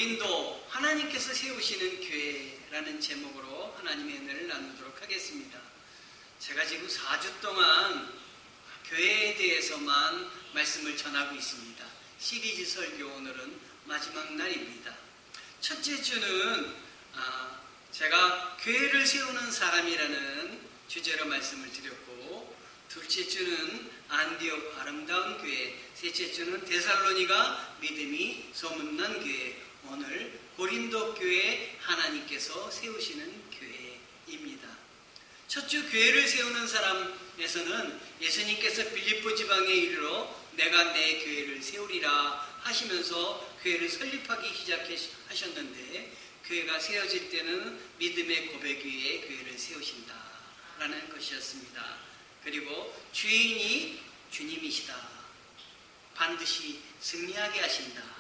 고린도 하나님께서 세우시는 교회라는 제목으로 하나님의 은혜를 나누도록 하겠습니다. 제가 지금 4주 동안 교회에 대해서만 말씀을 전하고 있습니다. 시리즈 설교 오늘은 마지막 날입니다. 첫째 주는 제가 교회를 세우는 사람이라는 주제로 말씀을 드렸고, 둘째 주는 안디옥 아름다운 교회, 셋째 주는 데살로니가 믿음이 소문난 교회, 오늘 고린도 교회 하나님께서 세우시는 교회입니다. 첫 주 교회를 세우는 사람에서는 예수님께서 빌립보 지방에 이르러 내가 내 교회를 세우리라 하시면서 교회를 설립하기 시작하셨는데, 교회가 세워질 때는 믿음의 고백 위에 교회를 세우신다라는 것이었습니다. 그리고 주인이 주님이시다. 반드시 승리하게 하신다.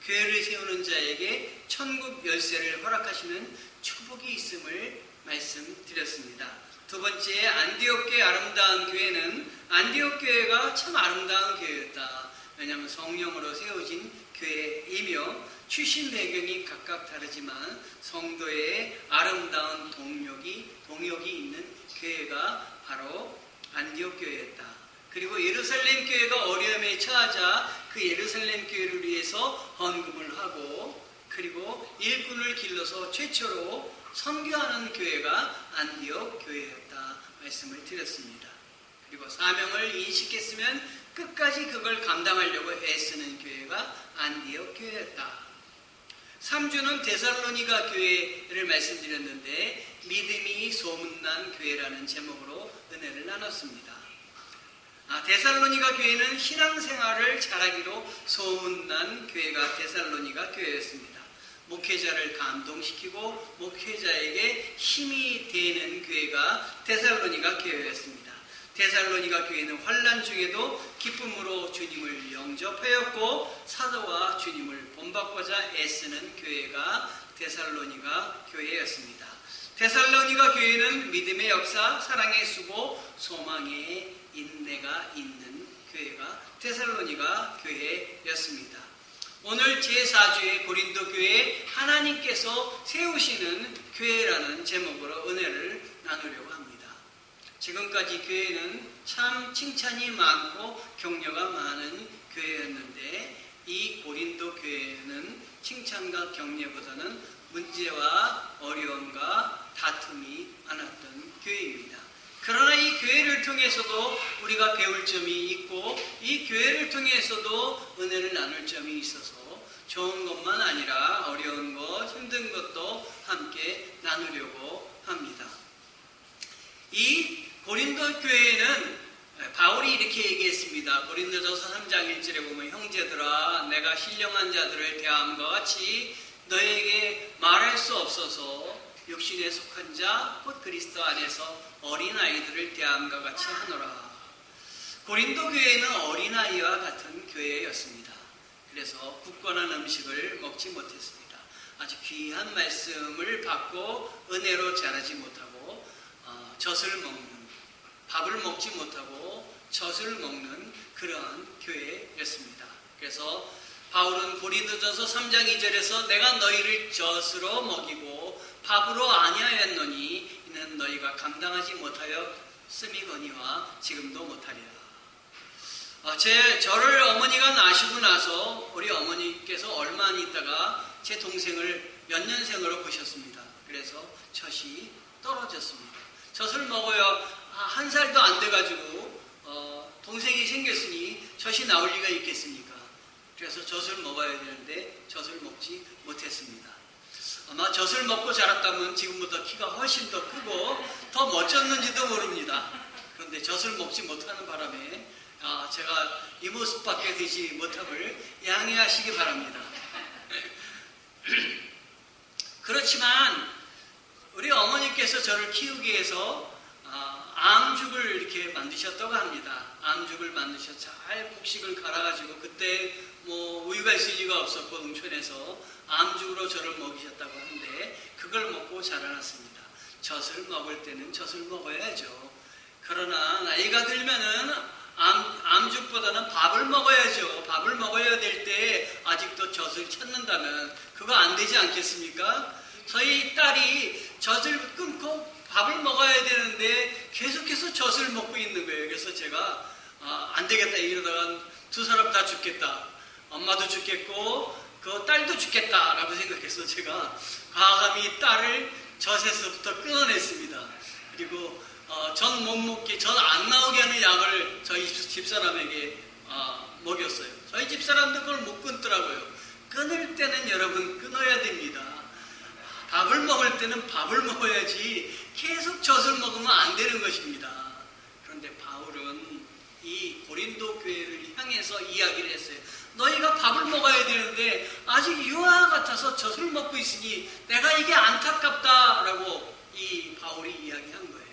교회를 세우는 자에게 천국 열쇠를 허락하시는 축복이 있음을 말씀드렸습니다. 두 번째, 안디옥 교회 아름다운 교회는 안디옥 교회가 참 아름다운 교회였다. 왜냐하면 성령으로 세워진 교회이며 출신 배경이 각각 다르지만 성도의 아름다운 동력이 있는 교회가 바로 안디옥 교회였다. 그리고 예루살렘 교회가 어려움에 처하자 그 예루살렘 교회를 위해서 헌금을 하고, 그리고 일꾼을 길러서 최초로 선교하는 교회가 안디옥 교회였다 말씀을 드렸습니다. 그리고 사명을 인식했으면 끝까지 그걸 감당하려고 애쓰는 교회가 안디옥 교회였다. 3주는 데살로니가 교회를 말씀드렸는데, 믿음이 소문난 교회라는 제목으로 은혜를 나눴습니다. 데살로니가 교회는 신앙생활을 잘하기로 소문난 교회가 데살로니가 교회였습니다. 목회자를 감동시키고 목회자에게 힘이 되는 교회가 데살로니가 교회였습니다. 데살로니가 교회는 환난 중에도 기쁨으로 주님을 영접하였고 사도와 주님을 본받고자 애쓰는 교회가 데살로니가 교회였습니다. 데살로니가 교회는 믿음의 역사, 사랑의 수고, 소망의 인내가 있는 교회가 데살로니가 교회였습니다. 오늘 제4주의 고린도 교회 하나님께서 세우시는 교회라는 제목으로 은혜를 나누려고 합니다. 지금까지 교회는 참 칭찬이 많고 격려가 많은 교회였는데, 이 고린도 교회는 칭찬과 격려보다는 문제와 어려움과 다툼이 많았던 교회입니다. 그러나 이 교회를 통해서도 우리가 배울 점이 있고, 이 교회를 통해서도 은혜를 나눌 점이 있어서 좋은 것만 아니라 어려운 것, 힘든 것도 함께 나누려고 합니다. 이 고린도 교회는 바울이 이렇게 얘기했습니다. 고린도전서 3장 1절에 보면, 형제들아 내가 신령한 자들을 대함과 같이 너에게 말할 수 없어서 육신에 속한 자 곧 그리스도 안에서 어린아이들을 대함과 같이 하노라. 고린도 교회는 어린아이와 같은 교회였습니다. 그래서 굳건한 음식을 먹지 못했습니다. 아주 귀한 말씀을 받고 은혜로 자라지 못하고 젖을 먹는, 밥을 먹지 못하고 젖을 먹는 그러한 교회였습니다. 그래서 바울은 고린도전서 3장 2절에서 내가 너희를 젖으로 먹이고 밥으로 아니하였노니 이는 너희가 감당하지 못하였음이거니와 지금도 못하리라. 저를 어머니가 낳으시고 나서 우리 어머니께서 얼마 안 있다가 제 동생을 연년생으로 보셨습니다. 그래서 젖이 떨어졌습니다. 젖을 먹어야 1살도 안 돼가지고 동생이 생겼으니 젖이 나올 리가 있겠습니까? 그래서 젖을 먹어야 되는데 젖을 먹지 못했습니다. 아마 젖을 먹고 자랐다면 지금보다 키가 훨씬 더 크고 더 멋졌는지도 모릅니다. 그런데 젖을 먹지 못하는 바람에 제가 이 모습밖에 되지 못함을 양해하시기 바랍니다. 그렇지만 우리 어머니께서 저를 키우기 위해서 암죽을 이렇게 만드셨다고 합니다. 암죽을 만드셔서 잘 곡식을 갈아가지고, 그때 우유가 있을 리가 없었고 농촌에서 암죽으로 저를 먹이셨다고 하는데, 그걸 먹고 자라났습니다. 젖을 먹을 때는 젖을 먹어야죠. 그러나 나이가 들면은 암죽보다는 밥을 먹어야죠. 밥을 먹어야 될 때 아직도 젖을 찾는다면 그거 안 되지 않겠습니까? 저희 딸이 젖을 끊고 밥을 먹어야 되는데 계속해서 젖을 먹고 있는 거예요. 그래서 제가 안 되겠다 이러다가 두 사람 다 죽겠다. 엄마도 죽겠고 그 딸도 죽겠다라고 생각해서 제가 과감히 딸을 젖에서부터 끊어냈습니다. 그리고 전 못 먹게, 전 안 나오게 하는 약을 저희 집사람에게 먹였어요. 저희 집사람도 그걸 못 끊더라고요. 끊을 때는 여러분 끊어야 됩니다. 밥을 먹을 때는 밥을 먹어야지 계속 젖을 먹으면 안 되는 것입니다. 그런데 바울은 이 고린도 교회를 향해서 이야기를 했어요. 너희가 밥을 먹어야 되는데 아직 유아와 같아서 젖을 먹고 있으니 내가 이게 안타깝다라고 이 바울이 이야기한 거예요.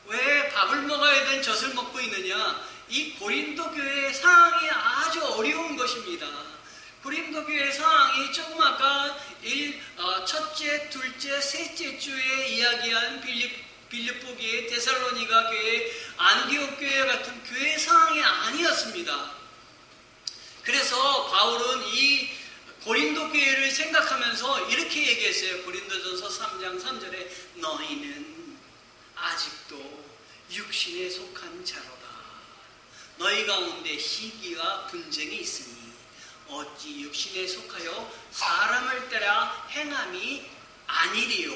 왜 밥을 먹어야 되는 젖을 먹고 있느냐? 이 고린도 교회의 상황이 아주 어려운 것입니다. 고린도 교회의 상황이 조금 아까 첫째, 둘째, 셋째 주에 이야기한 빌립보 교회, 데살로니가 교회, 안디옥 교회 같은 교회 상황이 아니었습니다. 그래서 바울은 이 고린도 교회를 생각하면서 이렇게 얘기했어요. 고린도전서 3장 3절에 너희는 아직도 육신에 속한 자로다. 너희 가운데 시기와 분쟁이 있으니 어찌 육신에 속하여 사람을 따라 행함이 아니리요.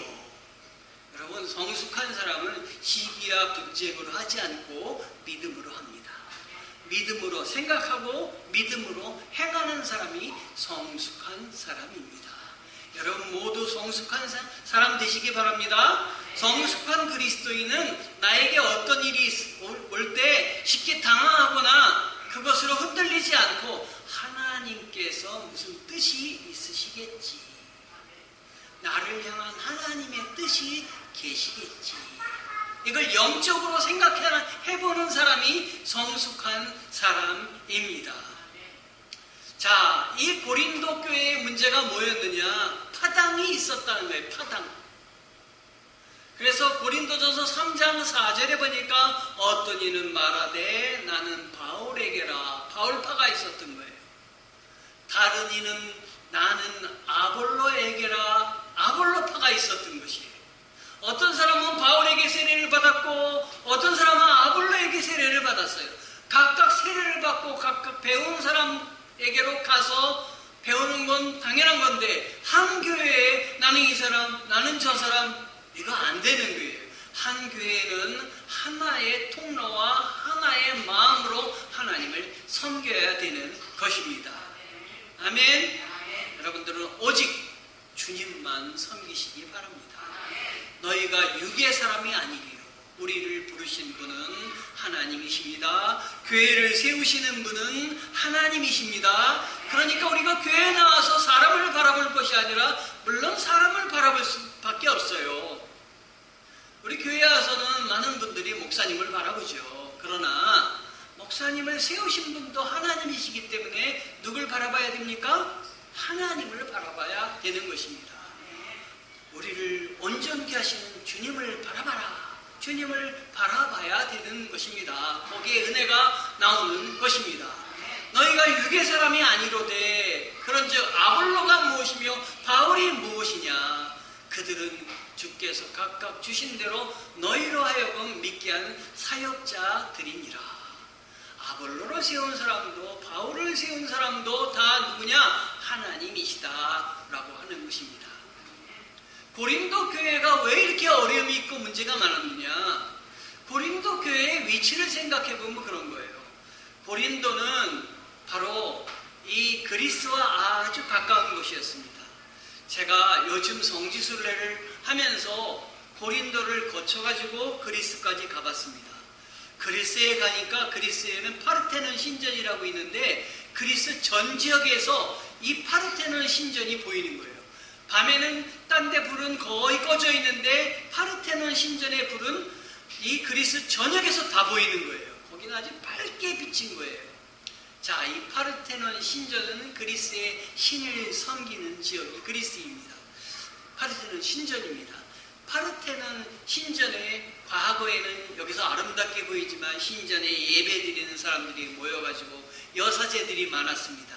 여러분, 성숙한 사람은 시기와 분쟁으로 하지 않고 믿음으로 합니다. 믿음으로 생각하고 믿음으로 행하는 사람이 성숙한 사람입니다. 여러분 모두 성숙한 사람 되시기 바랍니다. 성숙한 그리스도인은 나에게 어떤 일이 올 때 쉽게 당황하거나 그것으로 흔들리지 않고 하나님께서 무슨 뜻이 있으시겠지, 나를 향한 하나님의 뜻이 계시겠지, 이걸 영적으로 생각해보는 사람이 성숙한 사람입니다. 자, 이 고린도 교회의 문제가 뭐였느냐? 파당이 있었다는 거예요. 파당. 그래서 고린도전서 3장 4절에 보니까 어떤 이는 말하되 나는 바울에게라, 바울파가 있었던 거예요. 다른 이는 나는 아볼로에게라, 아볼로파가 있었던 것이에요. 어떤 사람은 바울에게 세례를 받았고 어떤 사람은 아볼로에게 세례를 받았어요. 각각 세례를 받고 각각 배운 사람에게로 가서 배우는 건 당연한 건데 한 교회에 나는 이 사람, 나는 저 사람, 이거 안 되는 거예요. 한 교회는 하나의 통로와 하나의 마음으로 하나님을 섬겨야 되는 것입니다. 아멘. 여러분들은 오직 주님만 섬기시기 바랍니다. 너희가 육의 사람이 아니리요. 우리를 부르신 분은 하나님이십니다. 교회를 세우시는 분은 하나님이십니다. 그러니까 우리가 교회에 나와서 사람을 바라볼 것이 아니라 물론 사람을 바라볼 수밖에 없어요. 우리 교회에 와서는 많은 분들이 목사님을 바라보죠. 그러나 목사님을 세우신 분도 하나님이시기 때문에 누굴 바라봐야 됩니까? 하나님을 바라봐야 되는 것입니다. 우리를 온전케 하시는 주님을 바라봐라. 주님을 바라봐야 되는 것입니다. 거기에 은혜가 나오는 것입니다. 너희가 육의 사람이 아니로되 그런즉 아볼로가 무엇이며 바울이 무엇이냐? 그들은 주께서 각각 주신 대로 너희로 하여금 믿게 한 사역자들이니라. 아볼로를 세운 사람도 바울을 세운 사람도 다 누구냐? 하나님이시다 라고 하는 것입니다. 고린도 교회가 왜 이렇게 어려움이 있고 문제가 많았느냐? 고린도 교회의 위치를 생각해보면 그런 거예요. 고린도는 바로 이 그리스와 아주 가까운 곳이었습니다. 제가 요즘 성지순례를 하면서 고린도를 거쳐가지고 그리스까지 가봤습니다. 그리스에 가니까 그리스에는 파르테논 신전이라고 있는데 그리스 전 지역에서 이 파르테논 신전이 보이는 거예요. 밤에는 딴 데 불은 거의 꺼져 있는데 파르테논 신전의 불은 이 그리스 전역에서 다 보이는 거예요. 거기는 아주 밝게 비친 거예요. 자, 이 파르테논 신전은 그리스의 신을 섬기는 지역이 그리스입니다. 파르테논 신전입니다. 파르테논 신전에 과거에는 여기서 아름답게 보이지만 신전에 예배 드리는 사람들이 모여가지고 여사제들이 많았습니다.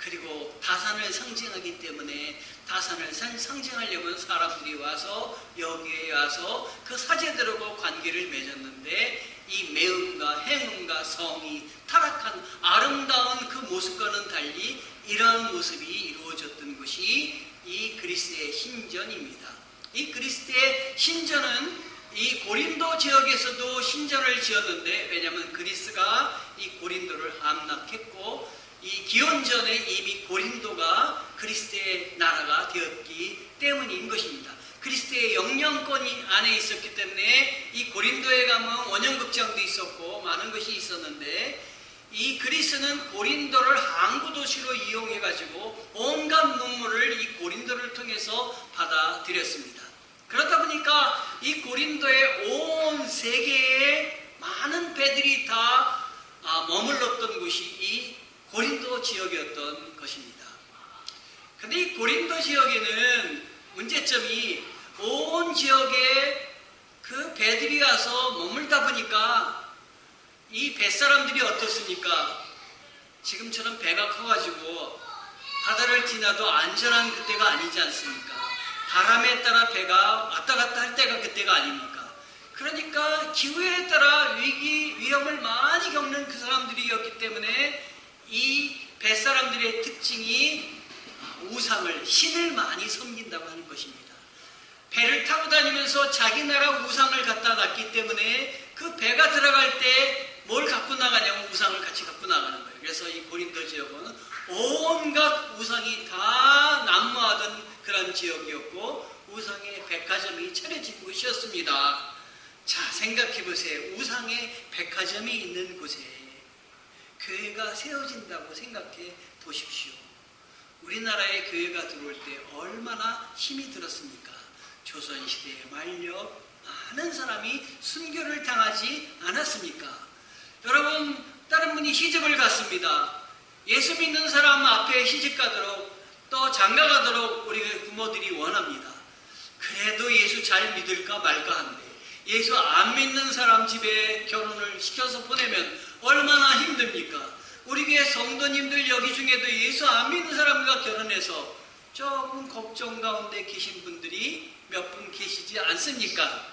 그리고 다산을 상징하기 때문에 다산을 상징하려면 사람들이 와서 여기에 와서 그 사제들하고 관계를 맺었는데 이 매음과 행음과 성이 타락한 아름다운 그 모습과는 달리 이런 모습이 이루어졌던 것이 이 그리스의 신전입니다. 이 그리스의 신전은 이 고린도 지역에서도 신전을 지었는데, 왜냐하면 그리스가 이 고린도를 함락했고 이 기원전에 이미 고린도가 그리스의 나라가 되었기 때문인 것입니다. 그리스의 영령권이 안에 있었기 때문에 이 고린도에 가면 원형극장도 있었고 많은 것이 있었는데, 이 그리스는 고린도를 항구 도시로 이용해 가지고 온갖 문물을 이 고린도를 통해서 받아들였습니다. 그러다 보니까 이 고린도의 온 세계에 많은 배들이 다 머물렀던 곳이 이 고린도 지역이었던 것입니다. 근데 이 고린도 지역에는 문제점이 온 지역에 그 배들이 와서 머물다 보니까 이 뱃사람들이 어떻습니까? 지금처럼 배가 커가지고 바다를 지나도 안전한 그때가 아니지 않습니까? 바람에 따라 배가 왔다 갔다 할 때가 그때가 아닙니까? 그러니까 기후에 따라 위험을 많이 겪는 그 사람들이었기 때문에 이 뱃사람들의 특징이 우상을, 신을 많이 섬긴다고 하는 것입니다. 배를 타고 다니면서 자기 나라 우상을 갖다 놨기 때문에 그 배가 들어갈 때 뭘 갖고 나가냐면 우상을 같이 갖고 나가는 거예요. 그래서 이 고린도 지역은 온갖 우상이 다 난무하던 그런 지역이었고 우상의 백화점이 차려진 곳이었습니다. 자, 생각해 보세요. 우상의 백화점이 있는 곳에 교회가 세워진다고 생각해 보십시오. 우리나라에 교회가 들어올 때 얼마나 힘이 들었습니까? 조선시대에 말려 많은 사람이 순교를 당하지 않았습니까? 여러분, 다른 분이 시집을 갔습니다. 예수 믿는 사람 앞에 시집 가도록 또 장가 가도록 우리 부모들이 원합니다. 그래도 예수 잘 믿을까 말까 하는데 예수 안 믿는 사람 집에 결혼을 시켜서 보내면 얼마나 힘듭니까? 우리 교회 성도님들 여기 중에도 예수 안 믿는 사람과 결혼해서 조금 걱정 가운데 계신 분들이 몇 분 계시지 않습니까?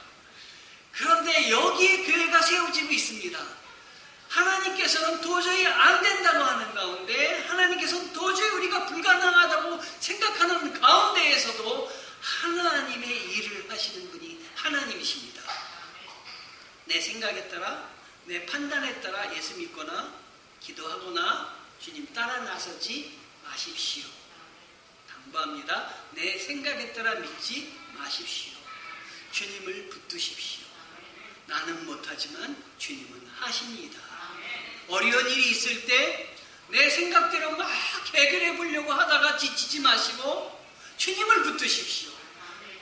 그런데 여기에 교회가 세워지고 있습니다. 하나님께서는 도저히 안 된다고 하는 가운데, 하나님께서는 도저히 우리가 불가능하다고 생각하는 가운데에서도 하나님의 일을 하시는 분이 하나님이십니다. 내 생각에 따라, 내 판단에 따라 예수 믿거나 기도하거나 주님 따라 나서지 마십시오. 당부합니다. 내 생각에 따라 믿지 마십시오. 주님을 붙드십시오. 나는 못하지만 주님은 하십니다. 어려운 일이 있을 때 내 생각대로 막 해결해 보려고 하다가 지치지 마시고 주님을 붙드십시오.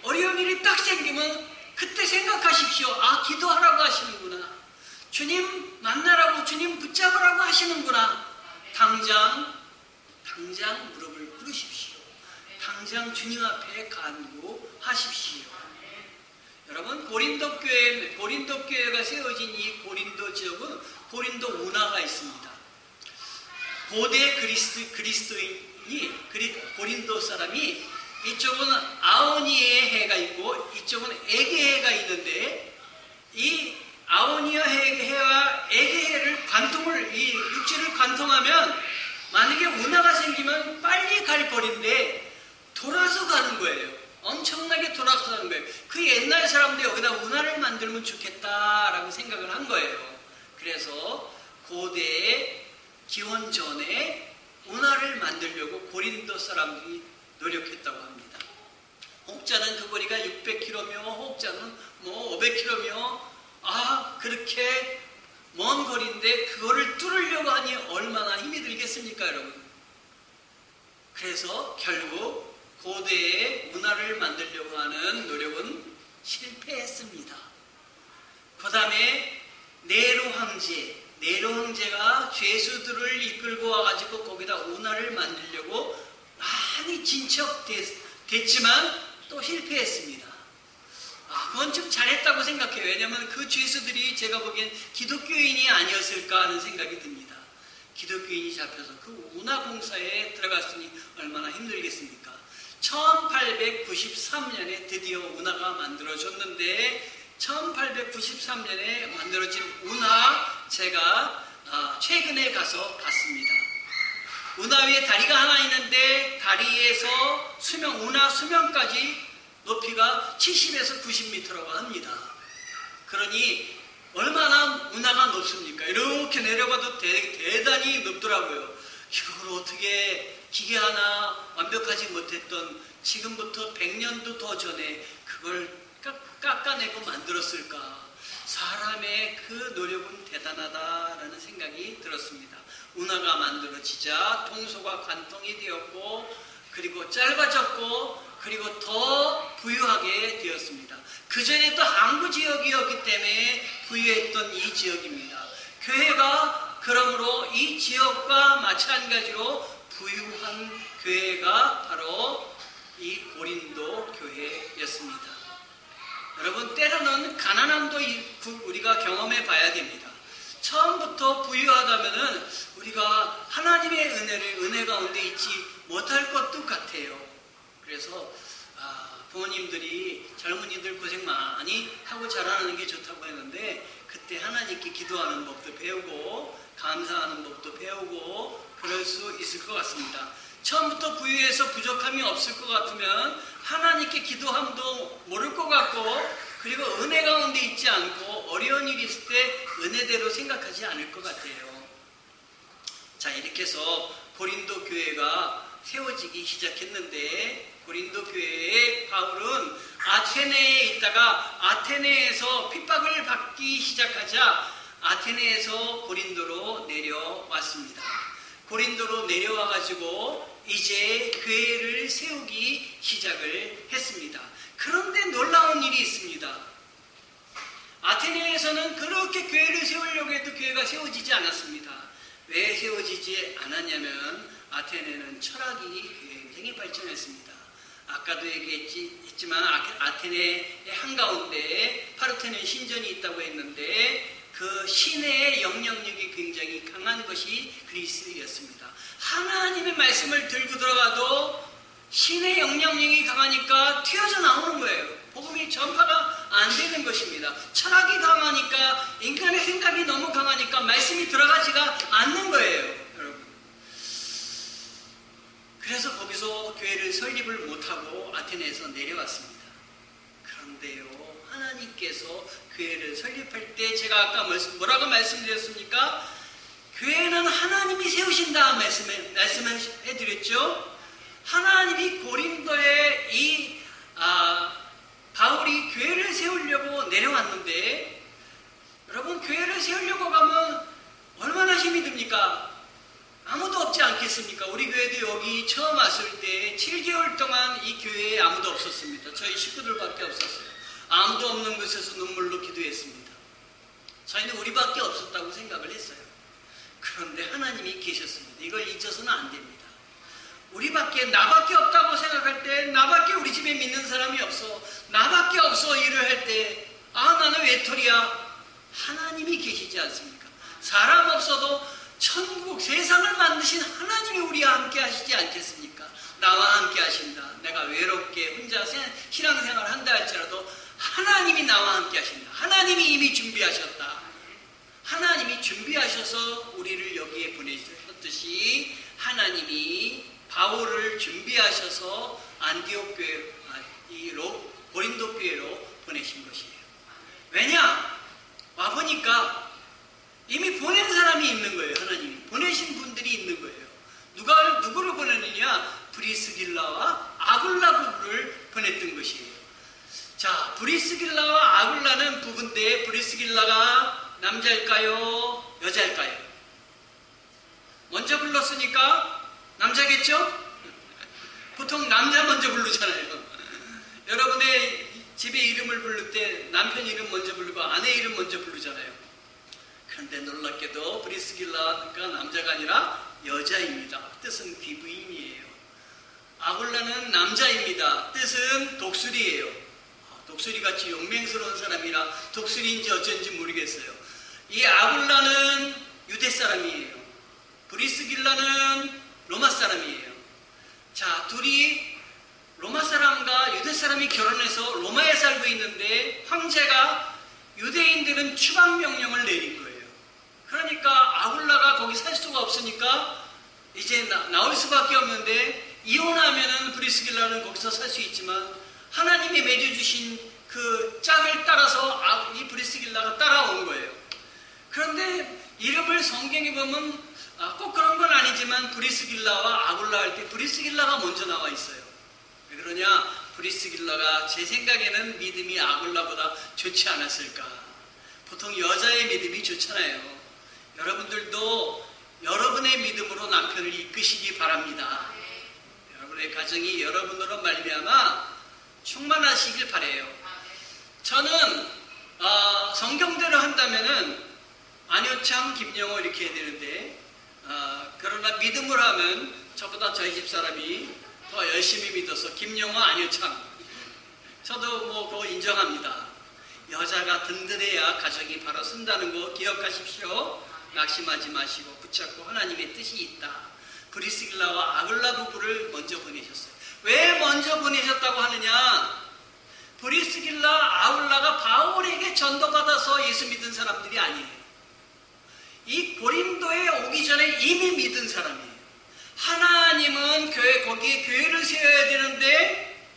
어려운 일이 딱 생기면 그때 생각하십시오. 아, 기도하라고 하시는구나. 주님 만나라고, 주님 붙잡으라고 하시는구나. 당장 무릎을 꿇으십시오. 당장 주님 앞에 간구하십시오. 여러분, 고린도 교회가 세워진 이 고린도 지역은 고린도 운하가 있습니다. 고대 그리스도인이 고린도 사람이 이쪽은 아오니의 해가 있고 이쪽은 에게해가 있는데, 이 아오니의 해와 에게해를 이 육지를 관통하면 만약에 운하가 생기면 빨리 갈 거리인데 돌아서 가는 거예요. 엄청나게 돌아서 가는 거예요. 그 옛날 사람들이 여기다 운하를 만들면 좋겠다라고 생각을 한 거예요. 그래서 고대의 기원 전에 운하를 만들려고 고린도 사람들이 노력했다고 합니다. 혹자는 그 거리가 600km며 혹자는 500km며 그렇게 먼 거리인데 그거를 뚫으려고 하니 얼마나 힘이 들겠습니까, 여러분? 그래서 결국 고대의 문화를 만들려고 하는 노력은 실패했습니다. 그 다음에 네로 황제가 죄수들을 이끌고 와가지고 거기다 운하를 만들려고 많이 진척됐지만 또 실패했습니다. 그건 좀 잘했다고 생각해요. 왜냐하면 그 죄수들이 제가 보기엔 기독교인이 아니었을까 하는 생각이 듭니다. 기독교인이 잡혀서 그 운하공사에 들어갔으니 얼마나 힘들겠습니까? 1893년에 드디어 운하가 만들어졌는데 1893년에 만들어진 운하 제가 최근에 가서 봤습니다. 운하 위에 다리가 하나 있는데 다리에서 운하 수면까지 높이가 70에서 90m라고 합니다. 그러니 얼마나 운하가 높습니까? 이렇게 내려가도 대단히 높더라고요. 이걸 어떻게 기계 하나 완벽하지 못했던 지금부터 100년도 더 전에 그걸 깎아내고 만들었을까? 사람의 그 노력은 대단하다라는 생각이 들었습니다. 운하가 만들어지자 통소가 관통이 되었고 그리고 짧아졌고 그리고 더 부유하게 되었습니다. 그 전에 또 항구 지역이었기 때문에 부유했던 이 지역입니다. 교회가 그러므로 이 지역과 마찬가지로 부유한 교회가 바로 이 고린도 교회였습니다. 여러분, 때로는 가난함도 우리가 경험해 봐야 됩니다. 처음부터 부유하다면은 우리가 하나님의 은혜 가운데 있지 못할 것도 같아요. 그래서 부모님들이 젊은이들 고생 많이 하고 자라는 게 좋다고 했는데 그때 하나님께 기도하는 법도 배우고 감사하는 법도 배우고 그럴 수 있을 것 같습니다. 처음부터 부유해서 부족함이 없을 것 같으면 하나님께 기도함도 모를 것 같고 그리고 은혜 가운데 있지 않고 어려운 일이 있을 때 은혜대로 생각하지 않을 것 같아요. 자, 이렇게 해서 고린도 교회가 세워지기 시작했는데 고린도 교회의 바울은 아테네에 있다가 아테네에서 핍박을 받기 시작하자 아테네에서 고린도로 내려왔습니다. 고린도로 내려와가지고 이제 교회를 세우기 시작을 했습니다. 그런데 놀라운 일이 있습니다. 아테네에서는 그렇게 교회를 세우려고 해도 교회가 세워지지 않았습니다. 왜 세워지지 않았냐면 아테네는 철학이 굉장히 발전했습니다. 아까도 얘기했지만 아테네의 한가운데 파르테논 신전이 있다고 했는데 그 신의 영향력이 굉장히 강한 것이 그리스였습니다. 하나님의 말씀을 들고 들어가도 신의 영향력이 강하니까 튀어져 나오는 거예요. 복음이 전파가 안 되는 것입니다. 철학이 강하니까 인간의 생각이 너무 강하니까 말씀이 들어가지가 않는 거예요. 여러분. 그래서 거기서 교회를 설립을 못하고 아테네에서 내려왔습니다. 그런데요, 하나님께서 교회를 설립할 때 제가 아까 뭐라고 말씀드렸습니까? 교회는 하나님이 세우신다 말씀해드렸죠. 하나님이 고린도에 바울이 교회를 세우려고 내려왔는데 여러분, 교회를 세우려고 가면 얼마나 힘이 듭니까? 아무도 없지 않겠습니까? 우리 교회도 여기 처음 왔을 때 7개월 동안 이 교회에 아무도 없었습니다. 저희 식구들밖에 없었어요. 아무도 없는 곳에서 눈물로 기도했습니다. 저희는 우리밖에 없었다고 생각을 했어요. 그런데 하나님이 계셨습니다. 이걸 잊어서는 안 됩니다. 나밖에 없다고 생각할 때 나밖에 우리 집에 믿는 사람이 없어. 나밖에 없어 일을 할 때 나는 외톨이야. 하나님이 계시지 않습니까? 사람 없어도 천국 세상을 만드신 하나님이 우리와 함께 하시지 않겠습니까? 나와 함께 하신다. 내가 외롭게 혼자 신앙생활을 한다 할지라도 하나님이 나와 함께 하신다. 하나님이 이미 준비하셨다. 하나님이 준비하셔서 우리를 여기에 보내셨듯이 하나님이 바울을 준비하셔서 안디옥 교회, 고린도 교회로 보내신 것이에요. 왜냐? 와보니까 이미 보낸 사람이 있는 거예요. 하나님이 보내신 분들이 있는 거예요. 누구를 보내느냐? 브리스길라와 아굴라를 보냈던 것이에요. 자, 브리스길라와 아굴라는 부부인데 브리스길라가 남자일까요? 여자일까요? 먼저 불렀으니까 남자겠죠? 보통 남자 먼저 부르잖아요. 여러분의 집에 이름을 부를 때 남편 이름 먼저 부르고 아내 이름 먼저 부르잖아요. 그런데 놀랍게도 브리스길라가 남자가 아니라 여자입니다. 뜻은 귀부인이에요. 아굴라는 남자입니다. 뜻은 독수리예요. 독수리같이 용맹스러운 사람이라 독수리인지 어쩐지 모르겠어요. 이 아굴라는 유대 사람이에요. 브리스길라는 로마 사람이에요. 자, 둘이 로마 사람과 유대 사람이 결혼해서 로마에 살고 있는데 황제가 유대인들은 추방 명령을 내린 거예요. 그러니까 아굴라가 거기 살 수가 없으니까 이제 나올 수밖에 없는데 이혼하면은 브리스길라는 거기서 살 수 있지만 하나님이 맺어주신 그 짝을 따라서 이 브리스길라가 따라온 거예요. 그런데 이름을 성경에 보면 꼭 그런 건 아니지만 브리스길라와 아굴라 할 때 브리스길라가 먼저 나와 있어요. 왜 그러냐? 브리스길라가 제 생각에는 믿음이 아굴라보다 좋지 않았을까. 보통 여자의 믿음이 좋잖아요. 여러분들도 여러분의 믿음으로 남편을 이끄시기 바랍니다. 여러분의 가정이 여러분으로 말미암아 충만하시길 바라요. 저는 성경대로 한다면은 안효창, 김영호 이렇게 해야 되는데 그러나 믿음을 하면 저보다 저희 집사람이 더 열심히 믿어서 김영호, 안효창 저도 뭐 그거 인정합니다. 여자가 든든해야 가정이 바로 쓴다는 거 기억하십시오. 낙심하지 마시고 붙잡고 하나님의 뜻이 있다. 브리스길라와 아굴라 부부를 먼저 보내셨어요. 왜 먼저 보내셨다고 하느냐? 브리스길라, 아굴라가 바울에게 전도받아서 예수 믿은 사람들이 아니에요. 이 고린도에 오기 전에 이미 믿은 사람이에요. 하나님은 거기에 교회를 세워야 되는데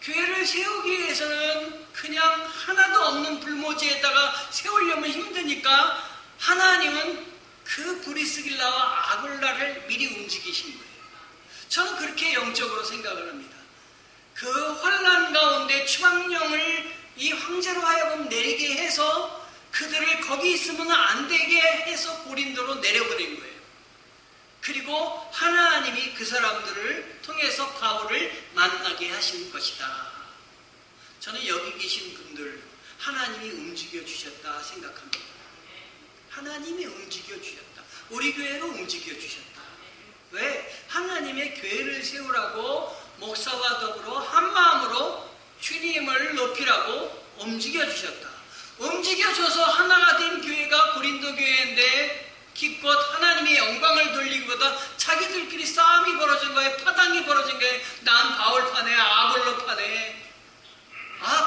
교회를 세우기 위해서는 그냥 하나도 없는 불모지에다가 세우려면 힘드니까 하나님은 그 브리스길라와 아굴라를 미리 움직이신 거예요. 저는 그렇게 영적으로 생각을 합니다. 그 환난 가운데 추방령을 이 황제로 하여금 내리게 해서 그들을 거기 있으면 안 되게 해서 고린도로 내려보낸 거예요. 그리고 하나님이 그 사람들을 통해서 바울을 만나게 하신 것이다. 저는 여기 계신 분들 하나님이 움직여 주셨다 생각합니다. 하나님이 움직여 주셨다. 우리 교회로 움직여 주셨다. 왜? 하나님의 교회를 세우라고 목사와 더불어 한 마음으로 주님을 높이라고 움직여 주셨다. 움직여줘서 하나가 된 교회가 고린도 교회인데 기껏 하나님의 영광을 돌리기보다 자기들끼리 싸움이 벌어진 거예요. 파당이 벌어진 거예요. 난 바울파네, 아볼로파네.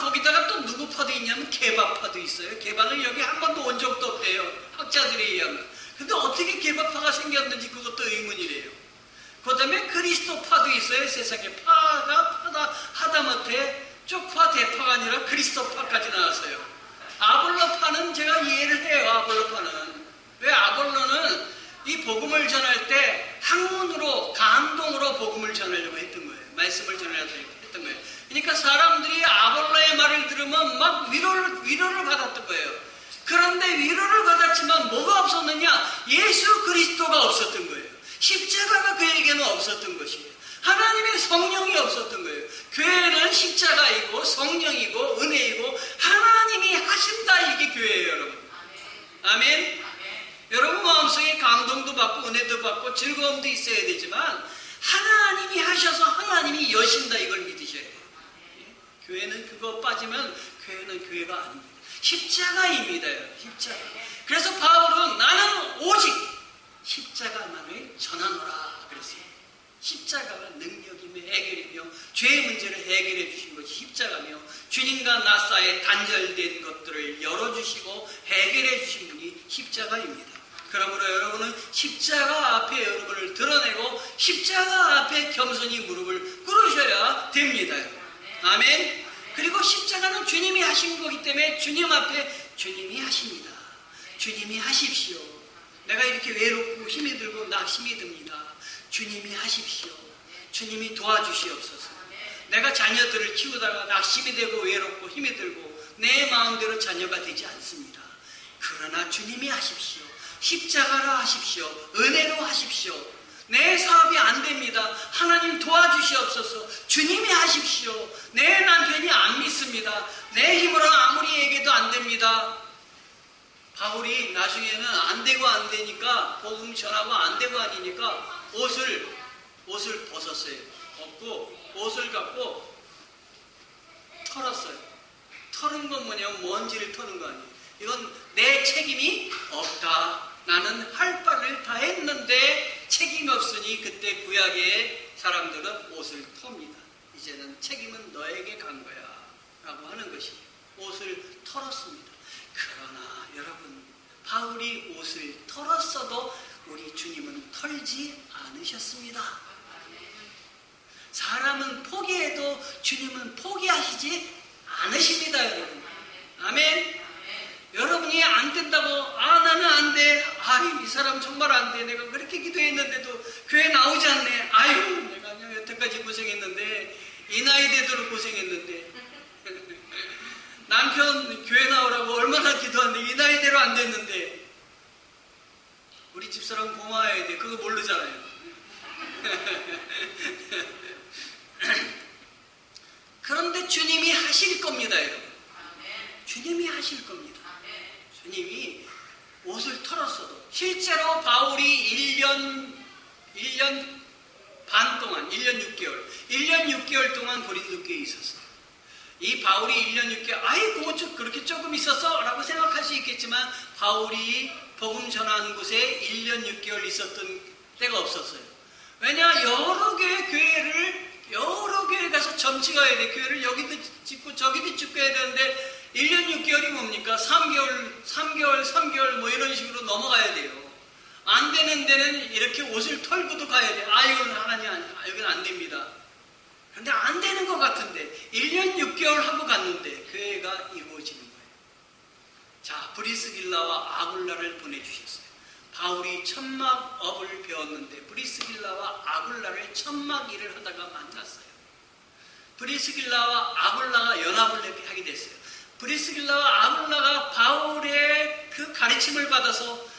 거기다가 또 누구 파도 있냐면 개바파도 있어요. 개바는 여기 한 번도 온 적도 없대요. 학자들에 의하면. 근데 어떻게 개바파가 생겼는지 그것도 의문이래요. 그 다음에 그리스도파도 있어요. 세상에 파가 하다못해 쪽파, 대파가 아니라 그리스도파까지 나왔어요. 아볼로파는 제가 이해를 해요. 아볼로파는. 왜? 아볼로는 이 복음을 전할 때 학문으로 감동으로 복음을 전하려고 했던 거예요. 말씀을 전하려고 했던 거예요. 그러니까 사람들이 아볼로의 말을 들으면 막 위로를 받았던 거예요. 그런데 위로를 받았지만 뭐가 없었느냐? 예수 그리스도가 없었던 거예요. 십자가가 그에게는 없었던 것이에요. 하나님의 성령이 없었던 거예요. 교회는 십자가이고 성령이고 은혜이고 하나님이 하신다. 이게 교회예요, 여러분. 아멘. 여러분 마음속에 감동도 받고 은혜도 받고 즐거움도 있어야 되지만 하나님이 하셔서 하나님이 여신다. 이걸 믿으셔야 돼요. 교회는 그거 빠지면 교회는 교회가 아닙니다. 십자가입니다. 십자가. 그래서 바울은 나는 오직 십자가만을 전하노라 그랬어요. 십자가가 능력이며 해결이며 죄의 문제를 해결해 주신 것이 십자가며 주님과 나 사이에 단절된 것들을 열어주시고 해결해 주신 분이 십자가입니다. 그러므로 여러분은 십자가 앞에 여러분을 드러내고 십자가 앞에 겸손히 무릎을 꿇으셔야 됩니다. 아멘. 그리고 십자가는 주님이 하신 거기 때문에 주님 앞에 주님이 하십니다. 주님이 하십시오. 내가 이렇게 외롭고 힘이 들고 낙심이 듭니다. 주님이 하십시오. 주님이 도와주시옵소서. 내가 자녀들을 키우다가 낙심이 되고 외롭고 힘이 들고 내 마음대로 자녀가 되지 않습니다. 그러나 주님이 하십시오. 십자가로 하십시오. 은혜로 하십시오. 내 사업이 안 됩니다. 하나님 도와주시옵소서. 주님이 하십시오. 내 남편이 안 믿습니다. 내 힘으로 아무리 얘기해도 안 됩니다. 바울이 나중에는 안 되고 안 되니까 복음 전하고 안 되고 아니니까 옷을 벗었어요. 벗고 옷을 갖고 털었어요. 털은 건 뭐냐면 먼지를 터는 거 아니에요. 이건 내 책임이 없다. 나는 할 바를 다 했는데 털었으니 그때 구약의 사람들은 옷을 텁니다. 이제는 책임은 너에게 간 거야 라고 하는 것이에요. 옷을 털었습니다. 그러나 여러분, 바울이 옷을 털었어도 우리 주님은 털지 않으셨습니다. 사람은 포기해도 주님은 포기하시지 않으십니다, 여러분. 아멘. 여러분이 안 된다고, 나는 안 돼. 이 사람 정말 안 돼. 내가 그렇게 기도했는데도 교회 나오지 않네. 내가 여태까지 고생했는데, 이 나이 되도록 고생했는데, 남편 교회 나오라고 얼마나 기도하는데 이 나이대로 안 됐는데, 우리 집사람 고마워야 돼. 그거 모르잖아요. 그런데 주님이 하실 겁니다, 여러분. 주님이 하실 겁니다. 주님이 옷을 털었어도, 실제로 바울이 1년 반 동안, 1년 6개월 동안 고린도 교회에 있었어요. 이 바울이 1년 6개월, 아이고 그렇게 조금 있었어? 라고 생각할 수 있겠지만, 바울이 복음 전하는 곳에 1년 6개월 있었던 때가 없었어요. 왜냐, 여러 개의 교회를, 여러 교회 가서 점찍어야 돼. 교회를 여기도 짓고 저기도 짓고 해야 되는데, 1년 6개월이 뭡니까? 3개월 뭐 이런 식으로 넘어가야 돼요. 안 되는 데는 이렇게 옷을 털고도 가야 돼. 이건 하나님 아니야. 여기는 안 됩니다. 근데 안 되는 것 같은데 1년 6개월 하고 갔는데 교회가 이루어지는 거예요. 자, 브리스길라와 아굴라를 보내주셨어요. 바울이 천막업을 배웠는데 브리스길라와 아굴라를 천막 일을 하다가 만났어요. 브리스길라와 아굴라가 연합을 하게 됐어요. 브리스길라와 아굴라가 바울의 그 가르침을 받아서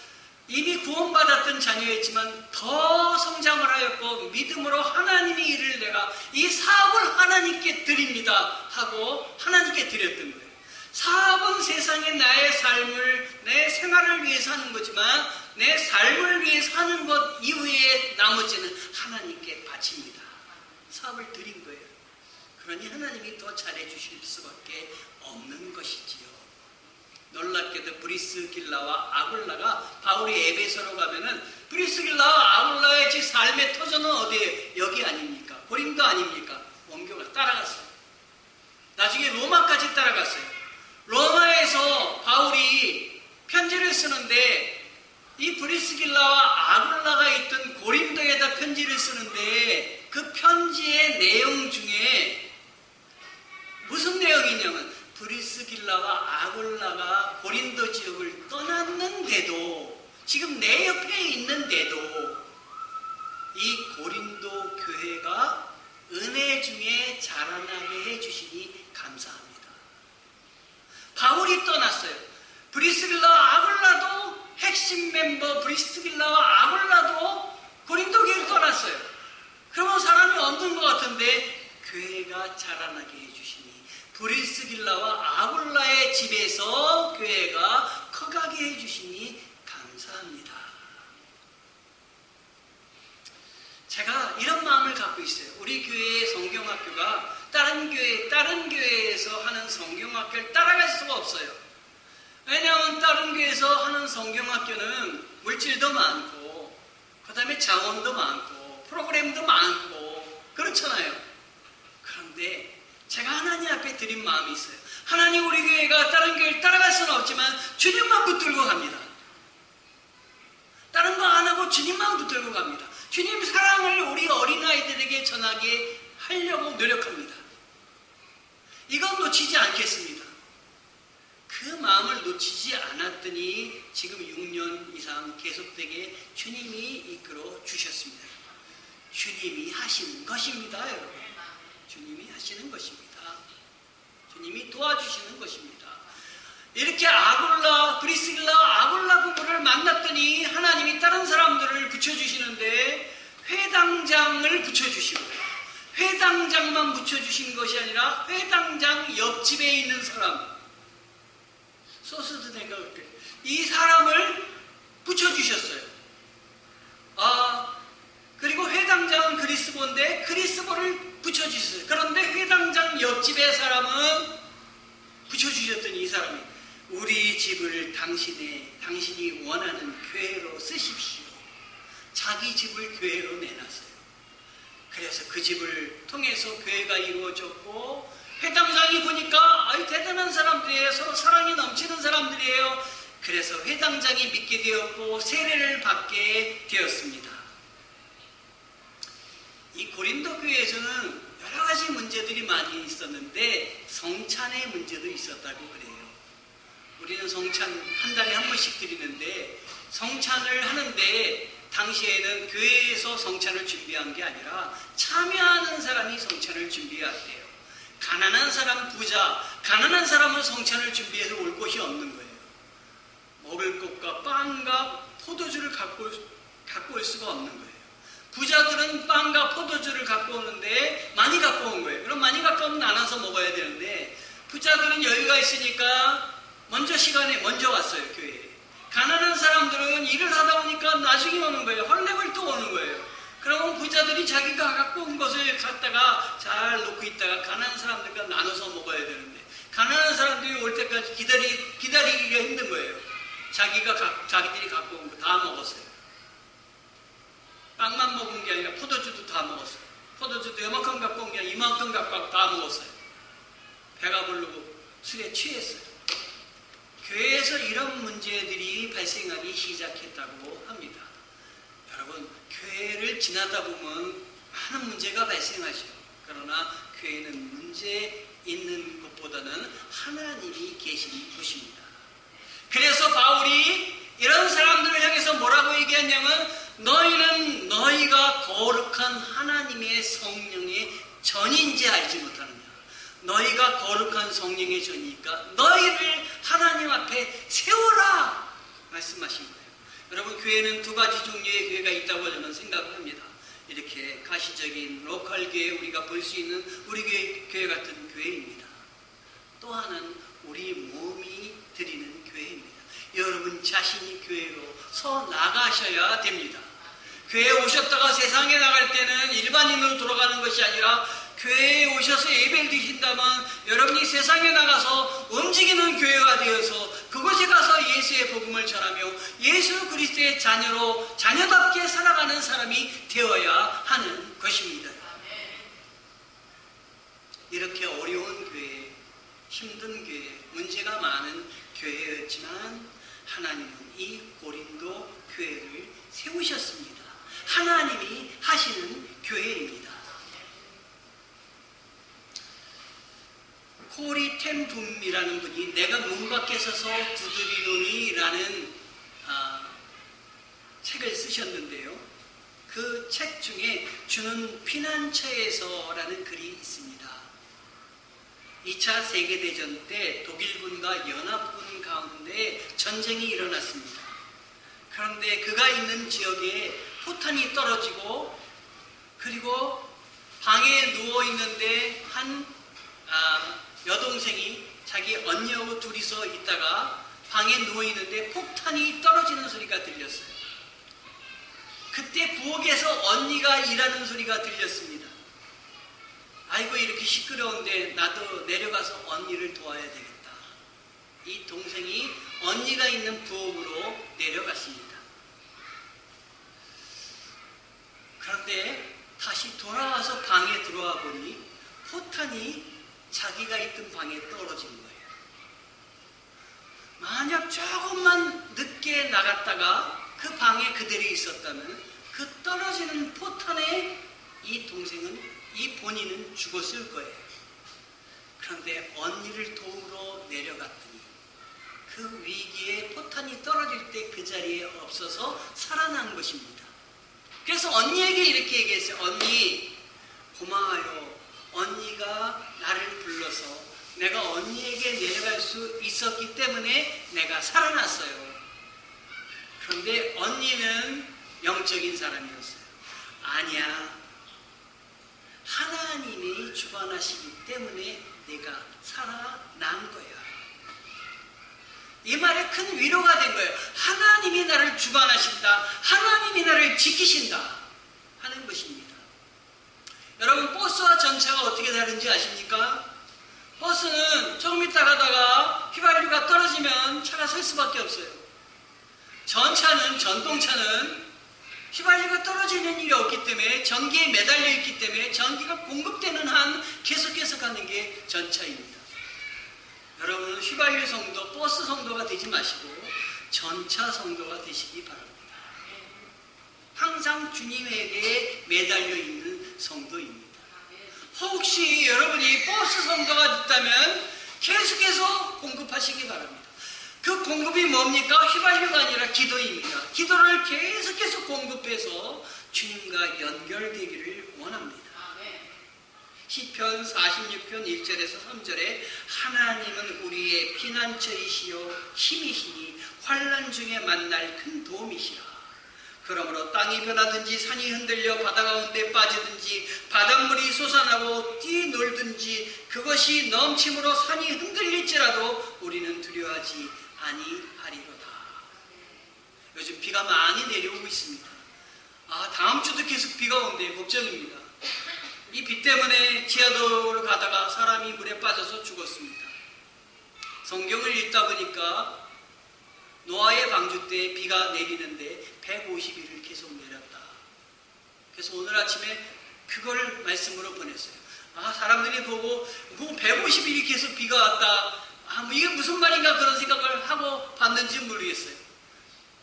이미 구원받았던 자녀였지만 더 성장을 하였고, 믿음으로 하나님의 일을 내가 이 사업을 하나님께 드립니다 하고 하나님께 드렸던 거예요. 사업은 세상에 나의 삶을, 내 생활을 위해서 하는 거지만 내 삶을 위해서 하는 것 이후에 나머지는 하나님께 바칩니다. 사업을 드린 거예요. 그러니 하나님이 더 잘해주실 수밖에 없는 것이지요. 놀랍게도 브리스길라와 아굴라가, 바울이 에베소로 가면은 브리스길라와 아굴라의 제 삶의 터전은 어디에? 여기 아닙니까? 고린도 아닙니까? 원교가 따라갔어요. 나중에 로마까지 따라갔어요. 로마에서 바울이 편지를 쓰는데 이 브리스길라와 아굴라가 있던 고린도에다 편지를 쓰는데 그 편지의 내용 중에 무슨 내용이냐면, 브리스길라와 아굴라가 고린도 지역을 떠났는데도, 지금 내 옆에 있는데도 이 고린도 교회가 은혜 중에 자라나게 해주시니 감사합니다. 바울이 떠났어요. 브리스길라와 아굴라도, 핵심 멤버 브리스길라와 아굴라도 고린도 교회를 떠났어요. 그러면 사람이 없는 것 같은데 교회가 자라나게 해주시니, 브리스길라와 아굴라의 집에서 교회가 커가게 해주시니 감사합니다. 제가 이런 마음을 갖고 있어요. 우리 교회의 성경학교가 다른 교회에서 하는 성경학교를 따라갈 수가 없어요. 왜냐하면 다른 교회에서 하는 성경학교는 물질도 많고, 그 다음에 자원도 많고, 프로그램도 많고, 그렇잖아요. 그런데 제가 하나님 앞에 드린 마음이 있어요. 하나님, 우리 교회가 다른 교회를 따라갈 수는 없지만 주님만 붙들고 갑니다. 다른 거 안 하고 주님만 붙들고 갑니다. 주님 사랑을 우리 어린아이들에게 전하게 하려고 노력합니다. 이건 놓치지 않겠습니다. 그 마음을 놓치지 않았더니 지금 6년 이상 계속되게 주님이 이끌어 주셨습니다. 주님이 하시는 것입니다, 여러분. 주님이 하시는 것입니다. 주님이 도와주시는 것입니다. 이렇게 브리스길라 아굴라 부부를 만났더니 하나님이 다른 사람들을 붙여주시는데, 회당장을 붙여주시고, 회당장만 붙여주신 것이 아니라 회당장 옆집에 있는 사람, 소스드네가 이 사람을 붙여주셨어요. 그리고 회당장은 그리스도인데 그리스도를 붙여주셨어요. 그런데 회당장 옆집의 사람은 붙여주셨더니 이 사람이, 우리 집을 당신이 원하는 교회로 쓰십시오. 자기 자기 집을 교회로 내놨어요. 그래서 그 집을 통해서 교회가 이루어졌고, 회당장이 보니까 대단한 사람들이에요. 서로 사랑이 넘치는 사람들이에요. 그래서 회당장이 믿게 되었고 세례를 받게 되었습니다. 이 고린도 교회에서는 여러 가지 문제들이 많이 있었는데 성찬의 문제도 있었다고 그래요. 우리는 성찬 한 달에 한 번씩 드리는데, 성찬을 하는데 당시에는 교회에서 성찬을 준비한 게 아니라 참여하는 사람이 성찬을 준비했대요. 가난한 사람, 부자, 가난한 사람은 성찬을 준비해서 올 곳이 없는 거예요. 먹을 것과 빵과 포도주를 갖고 올 수가 없는 거예요. 부자들은 빵과 포도주를 갖고 오는데 많이 갖고 온 거예요. 그럼 많이 갖고 오면 나눠서 먹어야 되는데, 부자들은 여유가 있으니까 시간에 먼저 왔어요, 교회에. 가난한 사람들은 일을 하다 보니까 나중에 오는 거예요. 헐레벌 또 오는 거예요. 그러면 부자들이 자기가 갖고 온 것을 갖다가 잘 놓고 있다가 가난한 사람들과 나눠서 먹어야 되는데, 가난한 사람들이 올 때까지 기다리기가 힘든 거예요. 자기들이 갖고 온 거 다 먹었어요. 빵만 먹은 게 아니라 포도주도 다 먹었어요. 포도주도 요만큼 갖고 온 게 아니라 이만큼 갖고 다 먹었어요. 배가 부르고 술에 취했어요. 교회에서 이런 문제들이 발생하기 시작했다고 합니다. 여러분, 교회를 지나다 보면 많은 문제가 발생하죠. 그러나 교회는 문제 있는 것보다는 하나님이 계신 곳입니다. 그래서 바울이 이런 사람들을 향해서 뭐라고 얘기했냐면, 너희는 너희가 거룩한 하나님의 성령의 전인지 알지 못하느냐. 너희가 거룩한 성령의 전이니까 너희를 하나님 앞에 세워라 말씀하신 거예요. 여러분, 교회는 두 가지 종류의 교회가 있다고 저는 생각을 합니다. 이렇게 가시적인 로컬 교회, 우리가 볼 수 있는 우리 교회 같은 교회입니다. 또 하나는 우리 몸이 드리는 교회입니다. 여러분 자신이 교회로 서 나가셔야 됩니다. 교회에 오셨다가 세상에 나갈 때는 일반인으로 돌아가는 것이 아니라, 교회에 오셔서 예배를 드린다면 여러분이 세상에 나가서 움직이는 교회가 되어서 그곳에 가서 예수의 복음을 전하며 예수 그리스도의 자녀로 자녀답게 살아가는 사람이 되어야 하는 것입니다. 이렇게 어려운 교회, 힘든 교회, 문제가 많은 교회였지만 하나님은 이 고린도 교회를 세우셨습니다. 하나님이 하시는 교회입니다. 코리 텐 붐이라는 분이 내가 문 밖에 서서 두드리노니 라는 책을 쓰셨는데요. 그 책 중에 주는 피난처에서 라는 글이 있습니다. 2차 세계대전 때 독일군과 연합군 가운데 전쟁이 일어났습니다. 그런데 그가 있는 지역에 포탄이 떨어지고, 그리고 방에 누워있는데 한 여동생이 자기 언니하고 둘이서 있다가 방에 누워있는데 폭탄이 떨어지는 소리가 들렸어요. 그때 부엌에서 언니가 일하는 소리가 들렸습니다. 아이고, 이렇게 시끄러운데 나도 내려가서 언니를 도와야 되겠다. 이 동생이 언니가 있는 부엌으로 내려갔습니다. 그런데 다시 돌아와서 방에 들어와 보니 포탄이 자기가 있던 방에 떨어진 거예요. 만약 조금만 늦게 나갔다가 그 방에 그대로 있었다면 그 떨어지는 포탄에 이 본인은 죽었을 거예요. 그런데 언니를 도우러 내려갔더니 그 위기에 포탄이 떨어질 때 그 자리에 없어서 살아난 것입니다. 그래서 언니에게 이렇게 얘기했어요. 언니, 고마워요. 언니가 나를 불러서 내가 언니에게 내려갈 수 있었기 때문에 내가 살아났어요. 그런데 언니는 영적인 사람이었어요. 아니야, 하나님이 주관하시기 때문에 내가 살아난 거야. 이 말에 큰 위로가 된 거예요. 하나님이 나를 주관하신다, 하나님이 나를 지키신다 하는 것입니다. 여러분, 버스와 전차가 어떻게 다른지 아십니까? 버스는 조금 있다 가다가 휘발유가 떨어지면 차가 설 수밖에 없어요. 전동차는 휘발유가 전기가 떨어지는 일이 없기 때문에 전기에 매달려 있기 때문에 전기가 공급되는 한 계속해서 가는 게 전차입니다. 여러분은 휘발유 성도, 버스 성도가 되지 마시고 전차 성도가 되시기 바랍니다. 항상 주님에게 매달려 있는 성도입니다. 혹시 여러분이 버스 성도가 됐다면 계속해서 공급하시기 바랍니다. 그 공급이 뭡니까? 휘발유가 아니라 기도입니다. 기도를 계속해서 공급해서 주님과 연결되기를 원합니다. 시편 46편 1절에서 3절에 하나님은 우리의 피난처이시요 힘이시니 환난 중에 만날 큰 도움이시라. 그러므로 땅이 변하든지 산이 흔들려 바다 가운데 빠지든지 바닷물이 솟아나고 뛰놀든지 그것이 넘침으로 산이 흔들릴지라도 우리는 두려워하지 아니하리로다. 요즘 비가 많이 내려오고 있습니다. 다음 주도 계속 비가 온대요. 걱정입니다. 이 비 때문에 지하도로를 가다가 사람이 물에 빠져서 죽었습니다. 성경을 읽다 보니까 노아의 방주 때 비가 내리는데 150일을 계속 내렸다. 그래서 오늘 아침에 그걸 말씀으로 보냈어요. 사람들이 보고 150일이 계속 비가 왔다. 이게 무슨 말인가 그런 생각을 하고 봤는지 모르겠어요.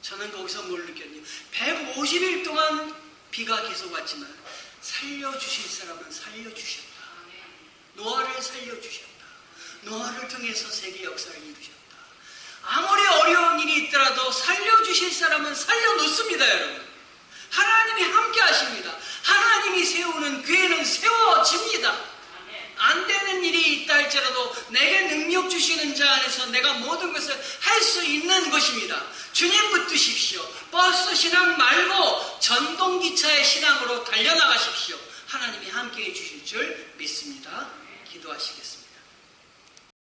저는 거기서 뭘 느꼈냐. 150일 동안 비가 계속 왔지만 살려주실 사람은 살려주셨다. 노아를 살려주셨다. 노아를 통해서 세계 역사를 이루셨다. 아무리 어려운 일이 있더라도 살려주실 사람은 살려놓습니다, 여러분. 하나님이 함께 하십니다. 하나님이 세우는 궤는 세워집니다. 안 되는 일이 있다 할지라도 내게 능력 주시는 자 안에서 내가 모든 것을 할 수 있는 것입니다. 주님 붙드십시오. 버스 신앙 말고 전동기차의 신앙으로 달려나가십시오. 하나님이 함께해 주실 줄 믿습니다. 기도하시겠습니다.